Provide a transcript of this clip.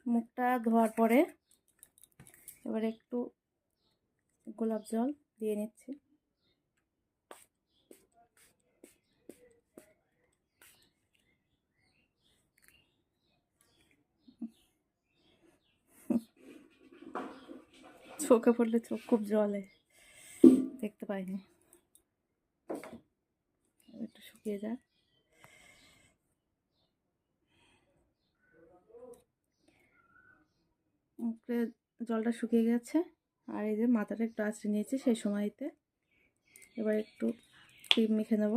মুখটা ধোয়ার পরে এবার একটু গোলাপ জল দিয়ে নিচ্ছি। চোখে পড়লে চোখ খুব জ্বলে, দেখতে পাইনি, একটু শুকিয়ে যায়। মুখে জলটা শুকিয়ে গেছে, আর এই যে মাথাটা একটু আঁচড়ে নিয়েছি সেই সময়তে এবার একটু ক্রিম মেখে নেব।